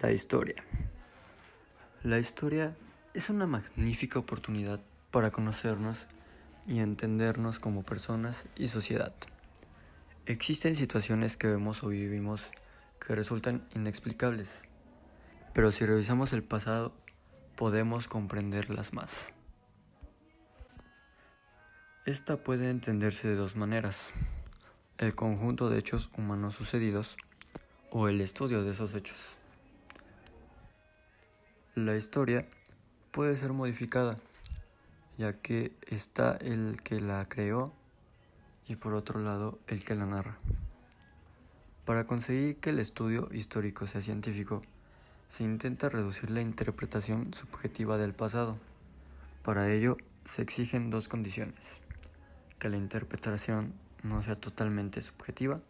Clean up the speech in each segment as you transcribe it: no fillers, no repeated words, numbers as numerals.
La historia. La historia es una magnífica oportunidad para conocernos y entendernos como personas y sociedad. Existen situaciones que vemos o vivimos que resultan inexplicables, pero si revisamos el pasado, podemos comprenderlas más. Esta puede entenderse de dos maneras: el conjunto de hechos humanos sucedidos o el estudio de esos hechos. La historia puede ser modificada, ya que está el que la creó y por otro lado el que la narra. Para conseguir que el estudio histórico sea científico, se intenta reducir la interpretación subjetiva del pasado. Para ello, se exigen dos condiciones: que la interpretación no sea totalmente subjetiva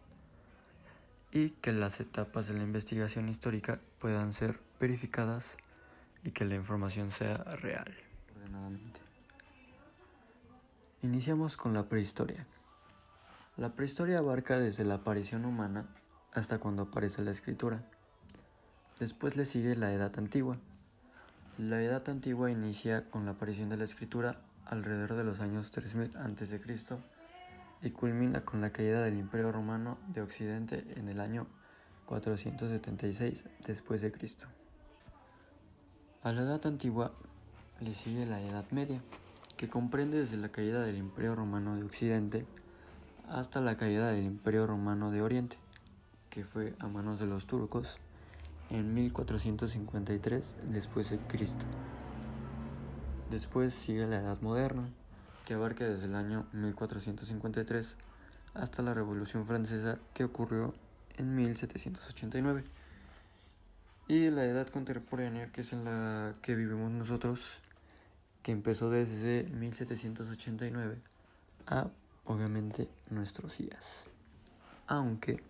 y que las etapas de la investigación histórica puedan ser verificadas y que la información sea real. Ordenadamente. Iniciamos con la prehistoria. La prehistoria abarca desde la aparición humana hasta cuando aparece la escritura. Después le sigue la Edad Antigua. La Edad Antigua inicia con la aparición de la escritura alrededor de los años 3000 a.C. y culmina con la caída del Imperio Romano de Occidente en el año 476 después de Cristo. A la Edad Antigua le sigue la Edad Media, que comprende desde la caída del Imperio Romano de Occidente hasta la caída del Imperio Romano de Oriente, que fue a manos de los turcos en 1453 después de Cristo. Después sigue la Edad Moderna, que abarca desde el año 1453 hasta la Revolución Francesa, que ocurrió en 1789. Y la Edad Contemporánea, que es en la que vivimos nosotros, que empezó desde 1789 a, obviamente, nuestros días. Aunque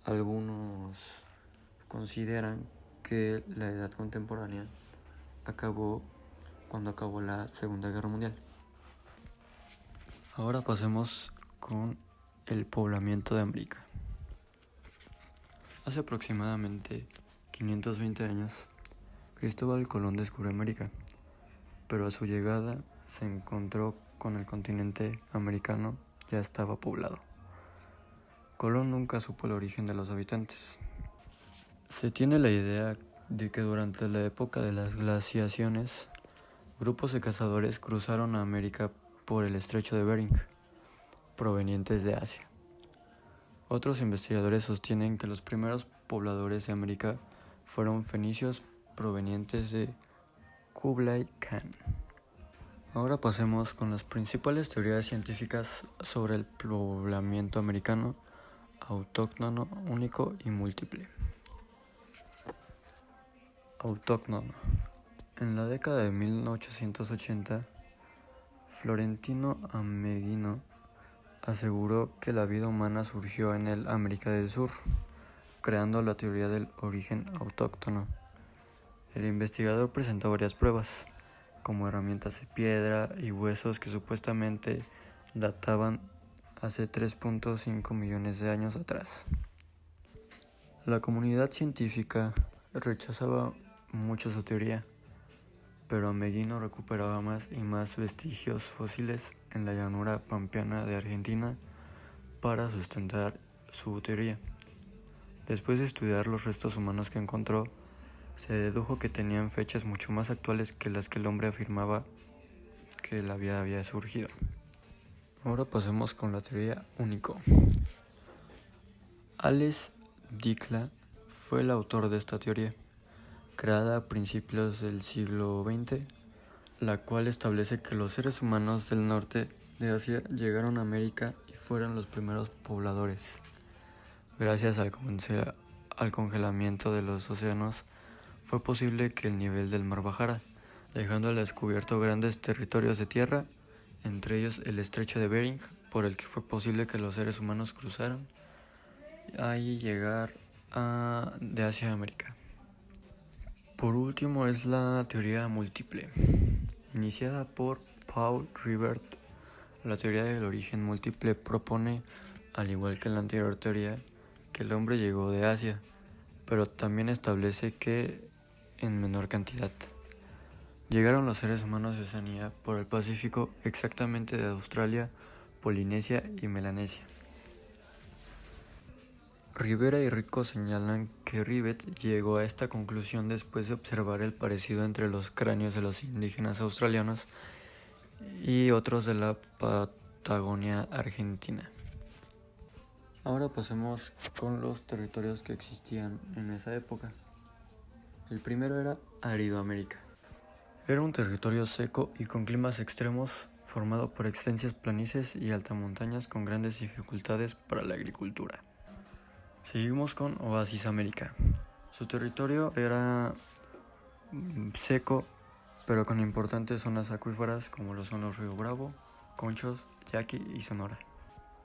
algunos consideran que la Edad Contemporánea acabó cuando acabó la Segunda Guerra Mundial. Ahora pasemos con el poblamiento de América. Hace aproximadamente 520 años, Cristóbal Colón descubrió América, pero a su llegada se encontró con el continente americano ya estaba poblado. Colón nunca supo el origen de los habitantes. Se tiene la idea de que durante la época de las glaciaciones, grupos de cazadores cruzaron a América por el estrecho de Bering, provenientes de Asia. Otros investigadores sostienen que los primeros pobladores de América fueron fenicios provenientes de Kublai Khan. Ahora pasemos con las principales teorías científicas sobre el poblamiento americano, autóctono, único y múltiple. Autóctono. En la década de 1880, Florentino Ameghino aseguró que la vida humana surgió en el América del Sur, creando la teoría del origen autóctono. El investigador presentó varias pruebas, como herramientas de piedra y huesos que supuestamente databan hace 3.5 millones de años atrás. La comunidad científica rechazaba mucho su teoría, pero Ameghino recuperaba más y más vestigios fósiles en la llanura pampeana de Argentina para sustentar su teoría. Después de estudiar los restos humanos que encontró, se dedujo que tenían fechas mucho más actuales que las que el hombre afirmaba que la vida había surgido. Ahora pasemos con la teoría único. Ales Dikla fue el autor de esta teoría, creada a principios del siglo XX, la cual establece que los seres humanos del norte de Asia llegaron a América y fueron los primeros pobladores. Gracias al congelamiento de los océanos, fue posible que el nivel del mar bajara, dejando al descubierto grandes territorios de tierra, entre ellos el estrecho de Bering, por el que fue posible que los seres humanos cruzaran y llegar de Asia a América. Por último es la teoría múltiple, iniciada por Paul Rivert. La teoría del origen múltiple propone, al igual que la anterior teoría, que el hombre llegó de Asia, pero también establece que en menor cantidad. Llegaron los seres humanos de Oceanía por el Pacífico, exactamente de Australia, Polinesia y Melanesia. Rivera y Rico señalan que Rivet llegó a esta conclusión después de observar el parecido entre los cráneos de los indígenas australianos y otros de la Patagonia argentina. Ahora pasemos con los territorios que existían en esa época. El primero era Aridoamérica. Era un territorio seco y con climas extremos, formado por extensas planicies y altamontañas con grandes dificultades para la agricultura. Seguimos con Oasis América. Su territorio era seco, pero con importantes zonas acuíferas como lo son los ríos Bravo, Conchos, Yaqui y Sonora.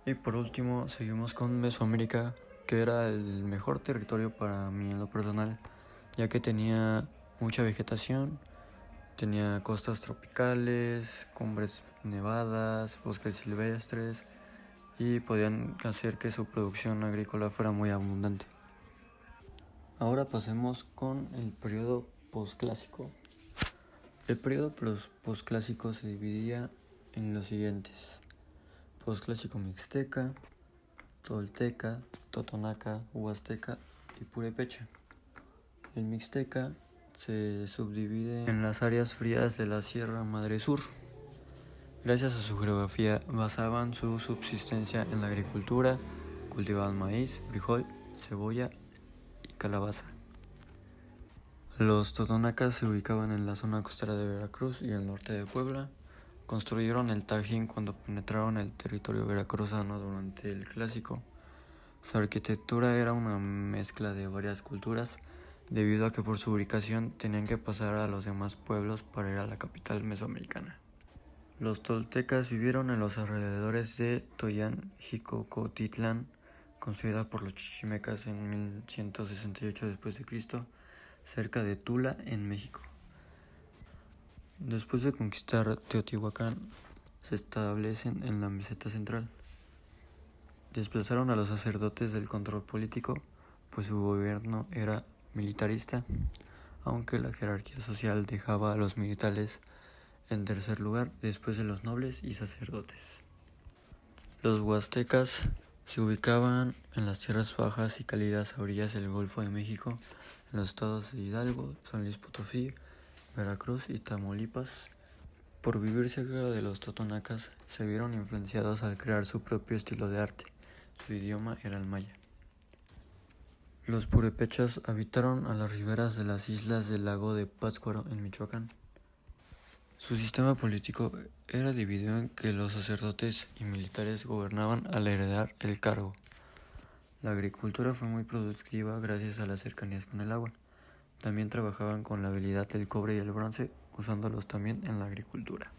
Y por último seguimos con Mesoamérica, que era el mejor territorio para mí en lo personal, ya que tenía mucha vegetación, tenía costas tropicales, cumbres nevadas, bosques silvestres y podían hacer que su producción agrícola fuera muy abundante. Ahora pasemos con el periodo posclásico. El periodo posclásico se dividía en los siguientes: posclásico mixteca, tolteca, totonaca, huasteca y purépecha. El mixteca se subdivide en las áreas frías de la Sierra Madre Sur. Gracias a su geografía, basaban su subsistencia en la agricultura, cultivaban maíz, frijol, cebolla y calabaza. Los totonacas se ubicaban en la zona costera de Veracruz y el norte de Puebla. Construyeron el Tajín cuando penetraron el territorio veracruzano durante el Clásico. Su arquitectura era una mezcla de varias culturas, debido a que por su ubicación tenían que pasar a los demás pueblos para ir a la capital mesoamericana. Los toltecas vivieron en los alrededores de Toyán, Jicocotitlán, construida por los chichimecas en 1168 d.C., cerca de Tula, en México. Después de conquistar Teotihuacán, se establecen en la meseta central. Desplazaron a los sacerdotes del control político, pues su gobierno era militarista, aunque la jerarquía social dejaba a los militares en tercer lugar después de los nobles y sacerdotes. Los huastecas se ubicaban en las tierras bajas y cálidas a orillas del Golfo de México, en los estados de Hidalgo, San Luis Potosí, Veracruz y Tamaulipas. Por vivir cerca de los totonacas, se vieron influenciados al crear su propio estilo de arte. Su idioma era el maya. Los purépechas habitaron a las riberas de las islas del lago de Pátzcuaro en Michoacán. Su sistema político era dividido en que los sacerdotes y militares gobernaban al heredar el cargo. La agricultura fue muy productiva gracias a las cercanías con el agua. También trabajaban con la habilidad del cobre y el bronce, usándolos también en la agricultura.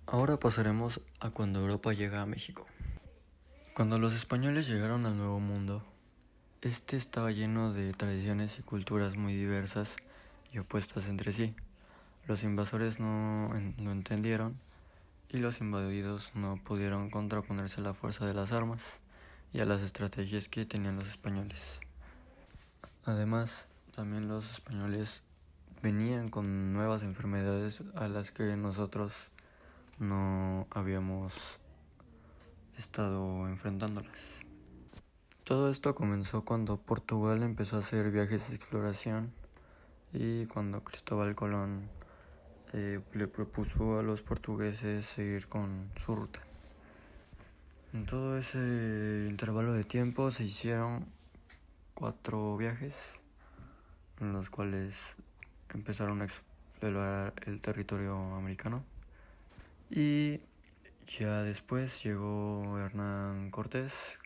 Ahora pasaremos a cuando Europa llega a México. Cuando los españoles llegaron al Nuevo Mundo, este estaba lleno de tradiciones y culturas muy diversas y opuestas entre sí. Los invasores no lo entendieron y los invadidos no pudieron contraponerse a la fuerza de las armas y a las estrategias que tenían los españoles. Además, también los españoles venían con nuevas enfermedades a las que nosotros no habíamos estado enfrentándolas. Todo esto comenzó cuando Portugal empezó a hacer viajes de exploración y cuando Cristóbal Colón le propuso a los portugueses seguir con su ruta. En todo ese intervalo de tiempo se hicieron 4 viajes en los cuales empezaron a explorar el territorio americano, y ya después llegó Hernán Cortés,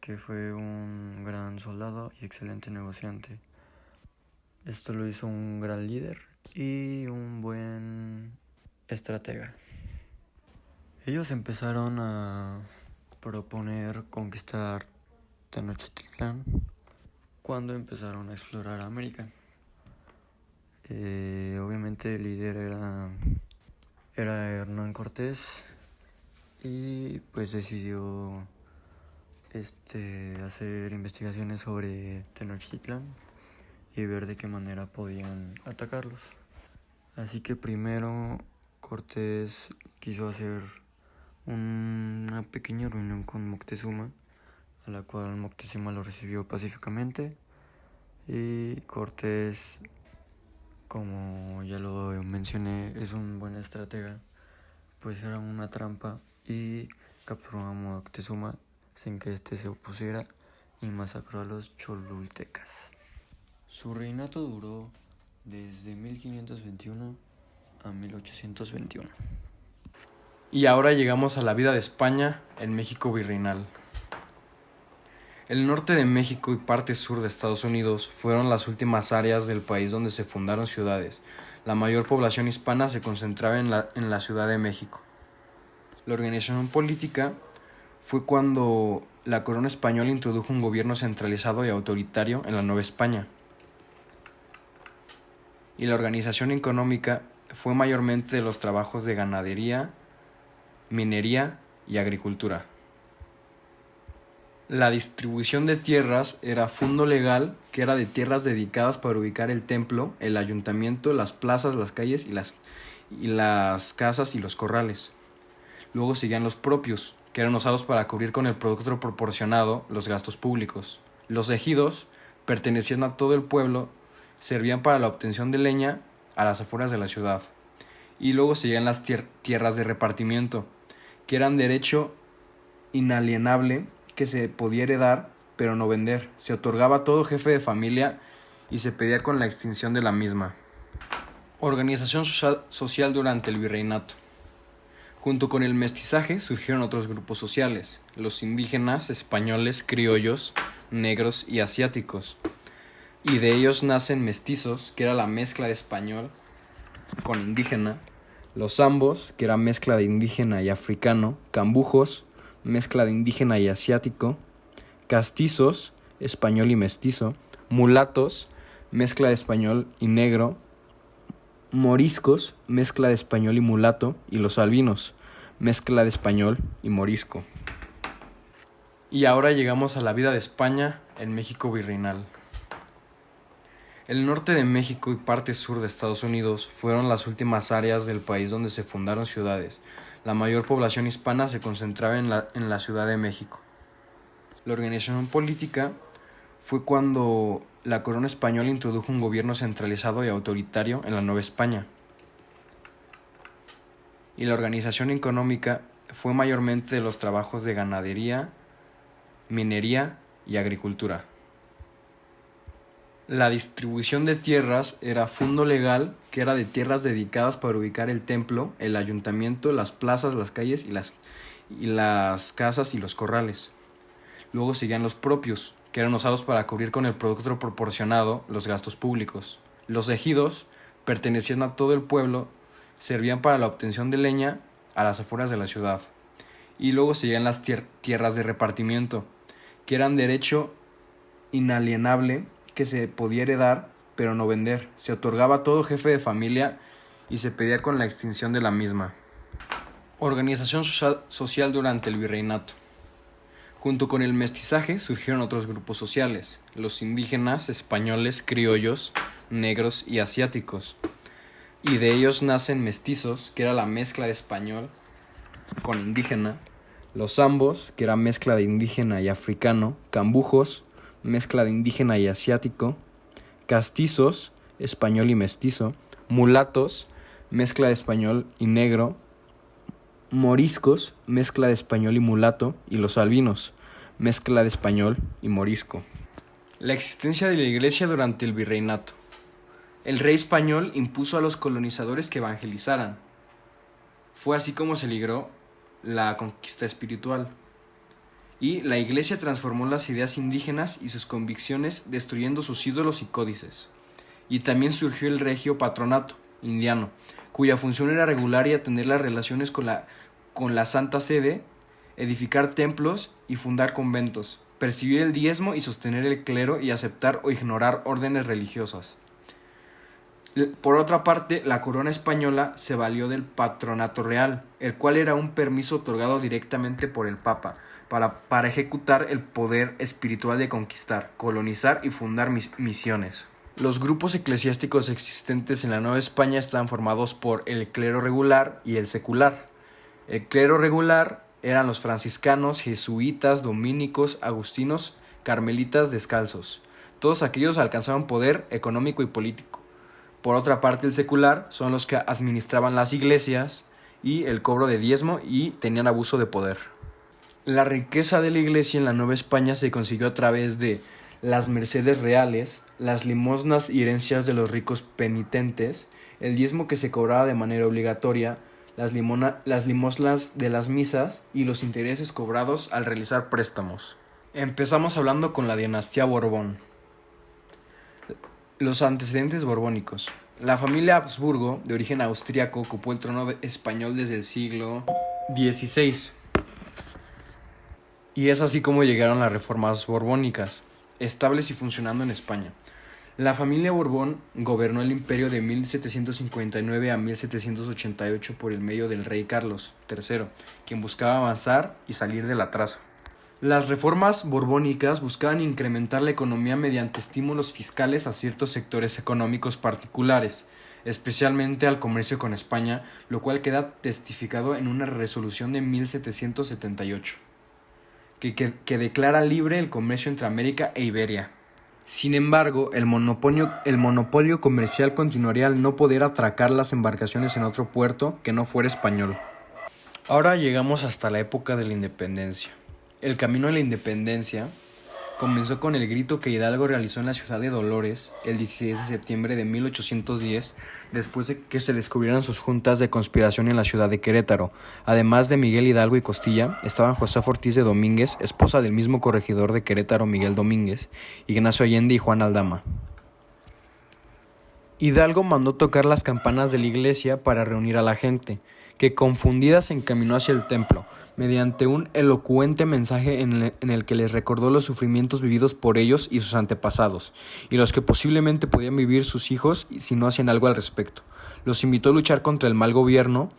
que fue un gran soldado y excelente negociante. Esto lo hizo un gran líder y un buen estratega. Ellos empezaron a proponer conquistar Tenochtitlán cuando empezaron a explorar América. Obviamente el líder era Hernán Cortés, y pues decidió hacer investigaciones sobre Tenochtitlan y ver de qué manera podían atacarlos. Así que primero Cortés quiso hacer una pequeña reunión con Moctezuma, a la cual Moctezuma lo recibió pacíficamente, y Cortés, como ya lo mencioné, es un buen estratega, pues era una trampa y capturó a Moctezuma sin que éste se opusiera y masacró a los cholultecas. Su reinato duró desde 1521 a 1821. Y ahora llegamos a la vida de España en México virreinal. El norte de México y parte sur de Estados Unidos fueron las últimas áreas del país donde se fundaron ciudades. La mayor población hispana se concentraba en la Ciudad de México. La organización política fue cuando la corona española introdujo un gobierno centralizado y autoritario en la Nueva España. Y la organización económica fue mayormente de los trabajos de ganadería, minería y agricultura. La distribución de tierras era fundo legal, que era de tierras dedicadas para ubicar el templo, el ayuntamiento, las plazas, las calles y las casas y los corrales. Luego seguían los propios, que eran usados para cubrir con el producto proporcionado los gastos públicos. Los ejidos pertenecían a todo el pueblo, servían para la obtención de leña a las afueras de la ciudad. Y luego seguían las tierras de repartimiento, que eran derecho inalienable que se podía heredar pero no vender. Se otorgaba a todo jefe de familia y se pedía con la extinción de la misma. Organización social durante el virreinato. Junto con el mestizaje surgieron otros grupos sociales, los indígenas, españoles, criollos, negros y asiáticos. Y de ellos nacen mestizos, que era la mezcla de español con indígena, los zambos, que era mezcla de indígena y africano, cambujos, mezcla de indígena y asiático, castizos, español y mestizo, mulatos, mezcla de español y negro, moriscos, mezcla de español y mulato, y los albinos, mezcla de español y morisco. Y ahora llegamos a la vida de España en México virreinal. El norte de México y parte sur de Estados Unidos fueron las últimas áreas del país donde se fundaron ciudades. La mayor población hispana se concentraba en la Ciudad de México. La organización política fue cuando la corona española introdujo un gobierno centralizado y autoritario en la Nueva España. Y la organización económica fue mayormente de los trabajos de ganadería, minería y agricultura. La distribución de tierras era fundo legal, que era de tierras dedicadas para ubicar el templo, el ayuntamiento, las plazas, las calles y las casas y los corrales. Luego seguían los propios, que eran usados para cubrir con el producto proporcionado los gastos públicos. Los ejidos pertenecían a todo el pueblo, servían para la obtención de leña a las afueras de la ciudad. Y luego seguían las tierras de repartimiento, que eran derecho inalienable que se podía heredar pero no vender. Se otorgaba a todo jefe de familia y se pedía con la extinción de la misma. Organización social durante el virreinato. Junto con el mestizaje surgieron otros grupos sociales, los indígenas, españoles, criollos, negros y asiáticos. Y de ellos nacen mestizos, que era la mezcla de español con indígena, los zambos, que era mezcla de indígena y africano, cambujos, mezcla de indígena y asiático, castizos, español y mestizo, mulatos, mezcla de español y negro, moriscos, mezcla de español y mulato, y los albinos, mezcla de español y morisco. La existencia de la iglesia durante el virreinato. El rey español impuso a los colonizadores que evangelizaran. Fue así como se ligró la conquista espiritual. Y la iglesia transformó las ideas indígenas y sus convicciones, destruyendo sus ídolos y códices. Y también surgió el regio patronato indiano, cuya función era regular y atender las relaciones con la Santa Sede, edificar templos y fundar conventos, percibir el diezmo y sostener el clero y aceptar o ignorar órdenes religiosas. Por otra parte, la corona española se valió del patronato real, el cual era un permiso otorgado directamente por el Papa para ejecutar el poder espiritual de conquistar, colonizar y fundar misiones. Los grupos eclesiásticos existentes en la Nueva España estaban formados por el clero regular y el secular. El clero regular eran los franciscanos, jesuitas, dominicos, agustinos, carmelitas descalzos. Todos aquellos alcanzaban poder económico y político. Por otra parte, el secular son los que administraban las iglesias y el cobro de diezmo y tenían abuso de poder. La riqueza de la iglesia en la Nueva España se consiguió a través de las mercedes reales, las limosnas y herencias de los ricos penitentes, el diezmo que se cobraba de manera obligatoria, las limosnas de las misas y los intereses cobrados al realizar préstamos. Empezamos hablando con la dinastía Borbón. Los antecedentes borbónicos. La familia Habsburgo, de origen austríaco, ocupó el trono español desde el siglo XVI. Y es así como llegaron las reformas borbónicas, estables y funcionando en España. La familia Borbón gobernó el imperio de 1759 a 1788 por el medio del rey Carlos III, quien buscaba avanzar y salir del atraso. Las reformas borbónicas buscaban incrementar la economía mediante estímulos fiscales a ciertos sectores económicos particulares, especialmente al comercio con España, lo cual queda testificado en una resolución de 1778, que declara libre el comercio entre América e Iberia. Sin embargo, el monopolio comercial continuaría al no poder atracar las embarcaciones en otro puerto que no fuera español. Ahora llegamos hasta la época de la independencia. El camino a la independencia comenzó con el grito que Hidalgo realizó en la ciudad de Dolores el 16 de septiembre de 1810, después de que se descubrieran sus juntas de conspiración en la ciudad de Querétaro. Además de Miguel Hidalgo y Costilla, estaban Josefa Ortiz de Domínguez, esposa del mismo corregidor de Querétaro Miguel Domínguez, Ignacio Allende y Juan Aldama. Hidalgo mandó tocar las campanas de la iglesia para reunir a la gente, que confundida se encaminó hacia el templo, mediante un elocuente mensaje en el que les recordó los sufrimientos vividos por ellos y sus antepasados, y los que posiblemente podían vivir sus hijos si no hacían algo al respecto. Los invitó a luchar contra el mal gobierno,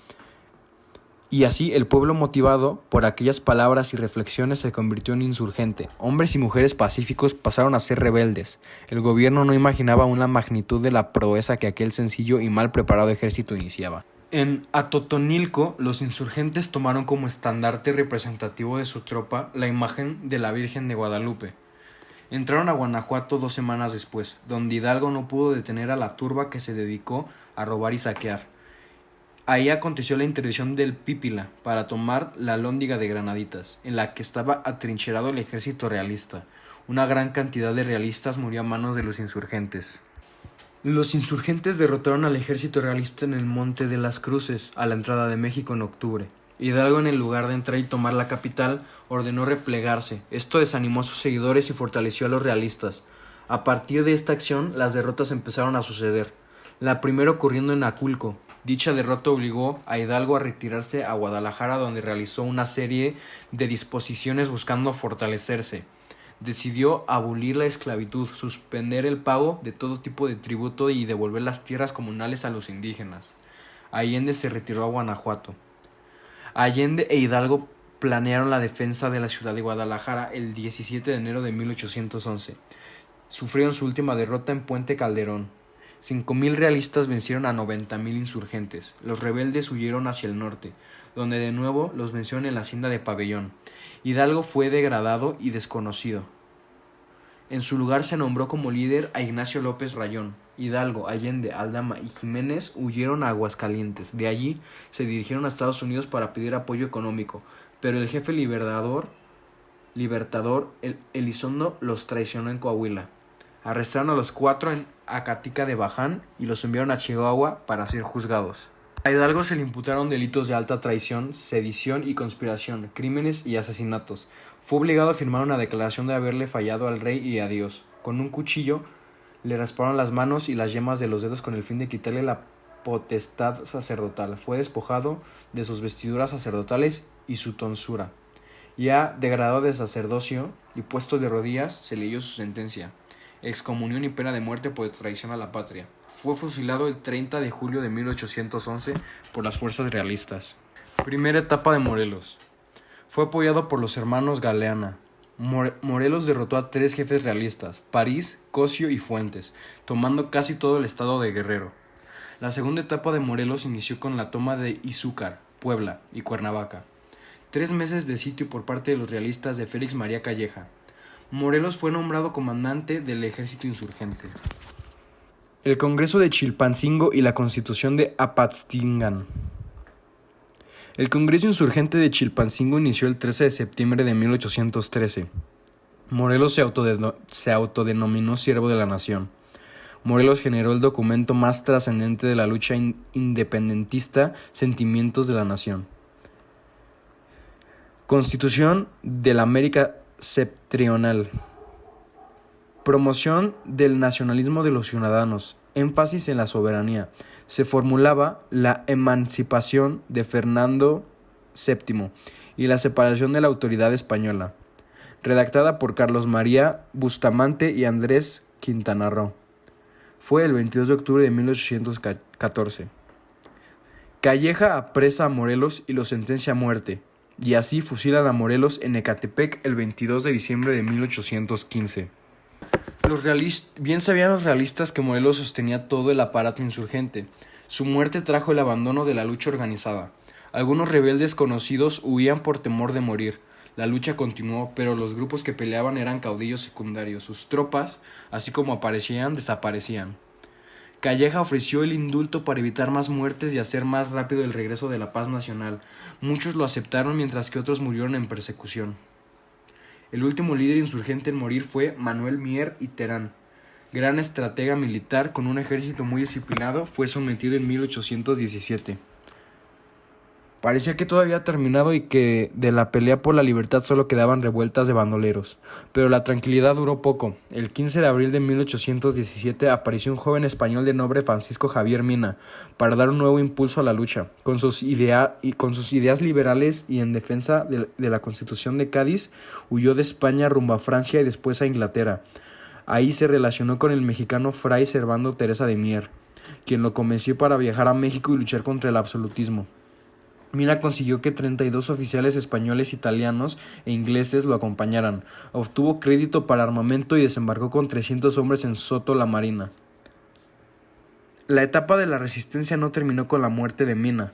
y así el pueblo, motivado por aquellas palabras y reflexiones, se convirtió en insurgente. Hombres y mujeres pacíficos pasaron a ser rebeldes. El gobierno no imaginaba aún la magnitud de la proeza que aquel sencillo y mal preparado ejército iniciaba. En Atotonilco, los insurgentes tomaron como estandarte representativo de su tropa la imagen de la Virgen de Guadalupe. Entraron a Guanajuato 2 semanas después, donde Hidalgo no pudo detener a la turba que se dedicó a robar y saquear. Ahí aconteció la intervención del Pípila para tomar la Alhóndiga de Granaditas, en la que estaba atrincherado el ejército realista. Una gran cantidad de realistas murió a manos de los insurgentes. Los insurgentes derrotaron al ejército realista en el Monte de las Cruces, a la entrada de México en octubre. Hidalgo, en lugar de entrar y tomar la capital, ordenó replegarse. Esto desanimó a sus seguidores y fortaleció a los realistas. A partir de esta acción, las derrotas empezaron a suceder. La primera ocurriendo en Aculco. Dicha derrota obligó a Hidalgo a retirarse a Guadalajara, donde realizó una serie de disposiciones buscando fortalecerse. Decidió abolir la esclavitud, suspender el pago de todo tipo de tributo y devolver las tierras comunales a los indígenas. Allende se retiró a Guanajuato. Allende e Hidalgo planearon la defensa de la ciudad de Guadalajara el 17 de enero de 1811. Sufrieron su última derrota en Puente Calderón. 5,000 realistas vencieron a 90,000 insurgentes. Los rebeldes huyeron hacia el norte, donde de nuevo los vencieron en la hacienda de Pabellón. Hidalgo fue degradado y desconocido. En su lugar se nombró como líder a Ignacio López Rayón. Hidalgo, Allende, Aldama y Jiménez huyeron a Aguascalientes. De allí se dirigieron a Estados Unidos para pedir apoyo económico, pero el jefe libertador Elizondo los traicionó en Coahuila. Arrestaron a los 4 en Acatica de Baján y los enviaron a Chihuahua para ser juzgados. A Hidalgo se le imputaron delitos de alta traición, sedición y conspiración, crímenes y asesinatos. Fue obligado a firmar una declaración de haberle fallado al rey y a Dios. Con un cuchillo le rasparon las manos y las yemas de los dedos con el fin de quitarle la potestad sacerdotal. Fue despojado de sus vestiduras sacerdotales y su tonsura. Ya degradado de sacerdocio y puesto de rodillas, se leyó su sentencia. excomunión y pena de muerte por traición a la patria. Fue fusilado el 30 de julio de 1811 por las fuerzas realistas. Primera etapa de Morelos. Fue apoyado por los hermanos Galeana. Morelos derrotó a 3 jefes realistas, París, Cosio y Fuentes, tomando casi todo el estado de Guerrero. La segunda etapa de Morelos inició con la toma de Izúcar, Puebla y Cuernavaca. 3 meses de sitio por parte de los realistas de Félix María Calleja. Morelos fue nombrado comandante del ejército insurgente. El Congreso de Chilpancingo y la Constitución de Apatzingán. El Congreso Insurgente de Chilpancingo inició el 13 de septiembre de 1813. Morelos se autodenominó siervo de la nación. Morelos generó el documento más trascendente de la lucha independentista, Sentimientos de la Nación. Constitución de la América Septentrional. Promoción del nacionalismo de los ciudadanos. Énfasis en la soberanía. Se formulaba la emancipación de Fernando VII y la separación de la autoridad española. Redactada por Carlos María Bustamante y Andrés Quintana Roo. Fue el 22 de octubre de 1814. Calleja apresa a Morelos y lo sentencia a muerte, y así fusilan a Morelos en Ecatepec el 22 de diciembre de 1815. Bien sabían los realistas que Morelos sostenía todo el aparato insurgente. Su muerte trajo el abandono de la lucha organizada. Algunos rebeldes conocidos huían por temor de morir. La lucha continuó, pero los grupos que peleaban eran caudillos secundarios. Sus tropas, así como aparecían, desaparecían. Calleja ofreció el indulto para evitar más muertes y hacer más rápido el regreso de la paz nacional. Muchos lo aceptaron mientras que otros murieron en persecución. El último líder insurgente en morir fue Manuel Mier y Terán. Gran estratega militar con un ejército muy disciplinado, fue sometido en 1817. Parecía que todo había terminado y que de la pelea por la libertad solo quedaban revueltas de bandoleros. Pero la tranquilidad duró poco. El 15 de abril de 1817 apareció un joven español de nombre Francisco Javier Mina para dar un nuevo impulso a la lucha. Con sus ideas liberales y en defensa de la Constitución de Cádiz, huyó de España rumbo a Francia y después a Inglaterra. Ahí se relacionó con el mexicano Fray Servando Teresa de Mier, quien lo convenció para viajar a México y luchar contra el absolutismo. Mina consiguió que 32 oficiales españoles, italianos e ingleses lo acompañaran. Obtuvo crédito para armamento y desembarcó con 300 hombres en Soto la Marina. La etapa de la resistencia no terminó con la muerte de Mina.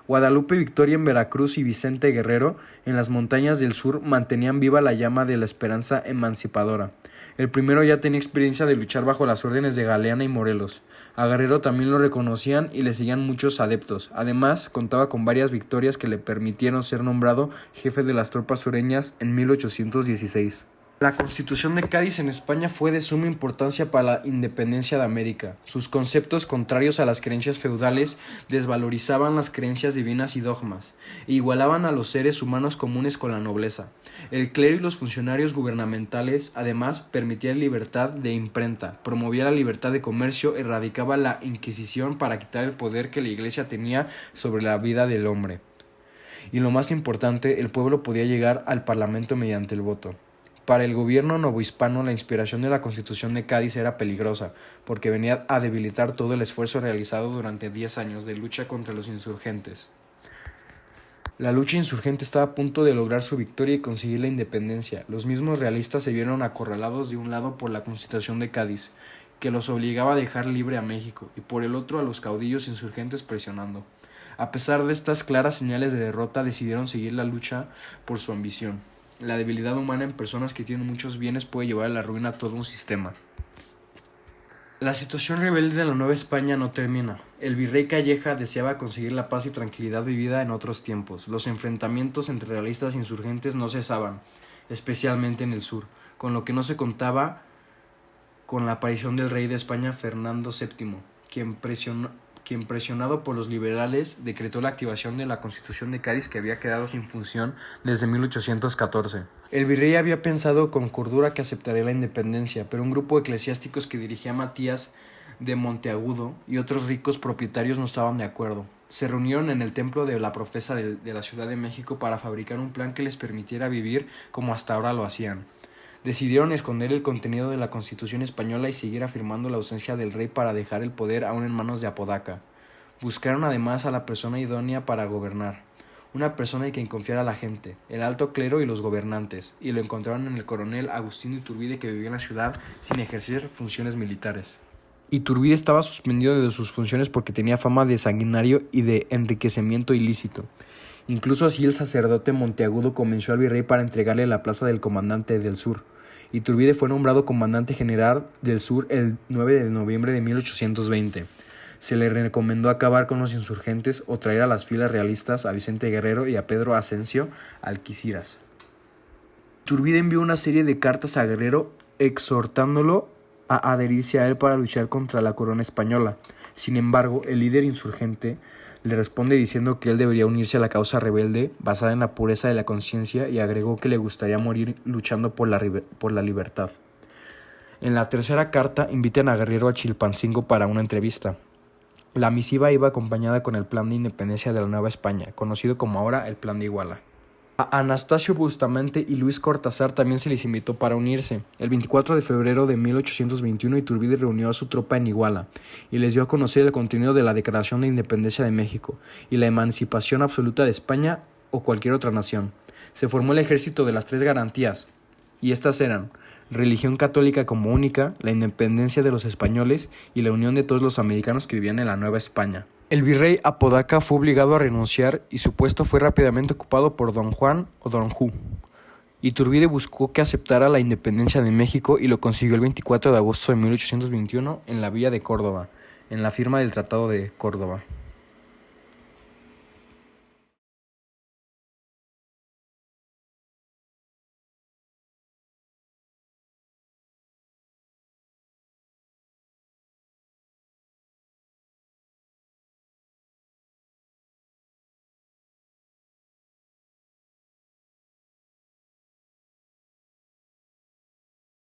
Guadalupe Victoria en Veracruz y Vicente Guerrero en las montañas del sur mantenían viva la llama de la esperanza emancipadora. El primero ya tenía experiencia de luchar bajo las órdenes de Galeana y Morelos. A Guerrero también lo reconocían y le seguían muchos adeptos. Además, contaba con varias victorias que le permitieron ser nombrado jefe de las tropas sureñas en 1816. La Constitución de Cádiz en España fue de suma importancia para la independencia de América. Sus conceptos, contrarios a las creencias feudales, desvalorizaban las creencias divinas y dogmas, e igualaban a los seres humanos comunes con la nobleza. El clero y los funcionarios gubernamentales, además, permitían libertad de imprenta, promovía la libertad de comercio, erradicaba la Inquisición para quitar el poder que la Iglesia tenía sobre la vida del hombre. Y lo más importante, el pueblo podía llegar al Parlamento mediante el voto. Para el gobierno novohispano, la inspiración de la Constitución de Cádiz era peligrosa, porque venía a debilitar todo el esfuerzo realizado durante 10 años de lucha contra los insurgentes. La lucha insurgente estaba a punto de lograr su victoria y conseguir la independencia. Los mismos realistas se vieron acorralados de un lado por la Constitución de Cádiz, que los obligaba a dejar libre a México, y por el otro a los caudillos insurgentes presionando. A pesar de estas claras señales de derrota, decidieron seguir la lucha por su ambición. La debilidad humana en personas que tienen muchos bienes puede llevar a la ruina a todo un sistema. La situación rebelde de la Nueva España no termina. El virrey Calleja deseaba conseguir la paz y tranquilidad vivida en otros tiempos. Los enfrentamientos entre realistas e insurgentes no cesaban, especialmente en el sur, con lo que no se contaba con la aparición del rey de España Fernando VII, quien presionado por los liberales decretó la activación de la Constitución de Cádiz, que había quedado sin función desde 1814. El virrey había pensado con cordura que aceptaría la independencia, pero un grupo de eclesiásticos que dirigía Matías de Monteagudo y otros ricos propietarios no estaban de acuerdo. Se reunieron en el templo de la profesa de la Ciudad de México para fabricar un plan que les permitiera vivir como hasta ahora lo hacían. Decidieron esconder el contenido de la Constitución española y seguir afirmando la ausencia del rey para dejar el poder aún en manos de Apodaca. Buscaron además a la persona idónea para gobernar, una persona en quien confiara la gente, el alto clero y los gobernantes, y lo encontraron en el coronel Agustín de Iturbide, que vivía en la ciudad sin ejercer funciones militares. Iturbide estaba suspendido de sus funciones porque tenía fama de sanguinario y de enriquecimiento ilícito. Incluso así el sacerdote Monteagudo convenció al virrey para entregarle la plaza del comandante del sur. Iturbide fue nombrado comandante general del sur el 9 de noviembre de 1820. Se le recomendó acabar con los insurgentes o traer a las filas realistas a Vicente Guerrero y a Pedro Asensio Algeciras. Iturbide envió una serie de cartas a Guerrero exhortándolo a adherirse a él para luchar contra la corona española. Sin embargo, el líder insurgente le responde diciendo que él debería unirse a la causa rebelde basada en la pureza de la conciencia y agregó que le gustaría morir luchando por la libertad. En la tercera carta invitan a Guerrero a Chilpancingo para una entrevista. La misiva iba acompañada con el Plan de Independencia de la Nueva España, conocido como ahora el Plan de Iguala. A Anastasio Bustamante y Luis Cortázar también se les invitó para unirse. El 24 de febrero de 1821 Iturbide reunió a su tropa en Iguala y les dio a conocer el contenido de la Declaración de Independencia de México y la emancipación absoluta de España o cualquier otra nación. Se formó el ejército de las tres garantías, y estas eran: religión católica como única, la independencia de los españoles y la unión de todos los americanos que vivían en la Nueva España. El virrey Apodaca fue obligado a renunciar y su puesto fue rápidamente ocupado por Don Juan o Don Ju. Iturbide buscó que aceptara la independencia de México y lo consiguió el 24 de agosto de 1821 en la villa de Córdoba, en la firma del Tratado de Córdoba.